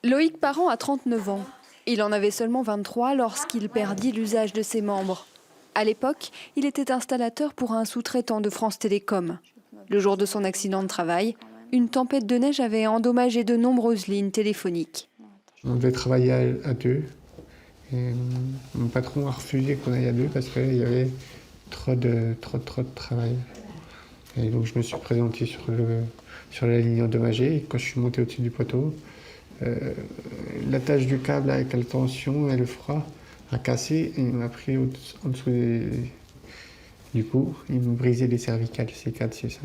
Loïc Parent a 39 ans. Il en avait seulement 23 lorsqu'il perdit l'usage de ses membres. À l'époque, il était installateur pour un sous-traitant de France Télécom. Le jour de son accident de travail, une tempête de neige avait endommagé de nombreuses lignes téléphoniques. On devait travailler à deux. Et mon patron a refusé qu'on aille à deux parce qu'il y avait trop de travail. Et donc je me suis présenté sur la ligne endommagée. Et quand je suis monté au-dessus du poteau, l'attache du câble avec la tension et le froid a cassé et il m'a pris en dessous du cou. Il m'a brisé les cervicales, C4, C5.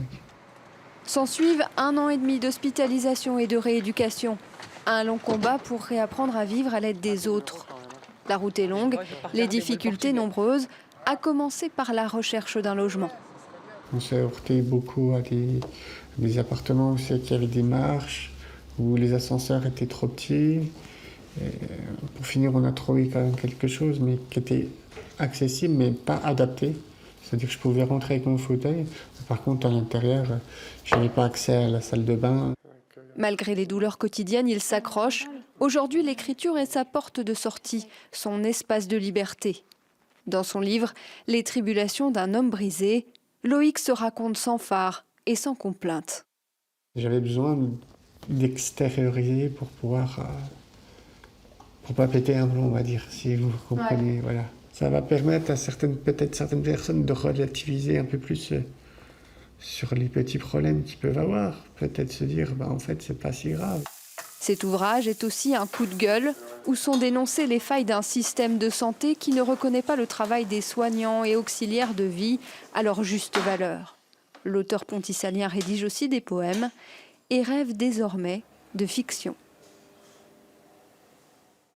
S'ensuivent 1 an et demi d'hospitalisation et de rééducation. Un long combat pour réapprendre à vivre à l'aide des autres. La route est longue, les difficultés nombreuses, à commencer par la recherche d'un logement. On s'est heurté beaucoup à des appartements où il y avait des marches, où les ascenseurs étaient trop petits. Et pour finir, on a trouvé quand même quelque chose, mais qui était accessible, mais pas adapté. C'est-à-dire que je pouvais rentrer avec mon fauteuil. Par contre, à l'intérieur, je n'avais pas accès à la salle de bain. Malgré les douleurs quotidiennes, il s'accroche. Aujourd'hui, l'écriture est sa porte de sortie, son espace de liberté. Dans son livre « Les tribulations d'un homme brisé », Loïc se raconte sans phare et sans complainte. J'avais besoin d'extérioriser pour pouvoir, pour pas péter un plomb, on va dire, si vous comprenez. Ouais. Voilà. Ça va permettre à peut-être certaines personnes de relativiser un peu plus sur les petits problèmes qu'ils peuvent avoir. Peut-être se dire, en fait, c'est pas si grave. Cet ouvrage est aussi un coup de gueule où sont dénoncées les failles d'un système de santé qui ne reconnaît pas le travail des soignants et auxiliaires de vie à leur juste valeur. L'auteur pontisalien rédige aussi des poèmes et rêve désormais de fiction.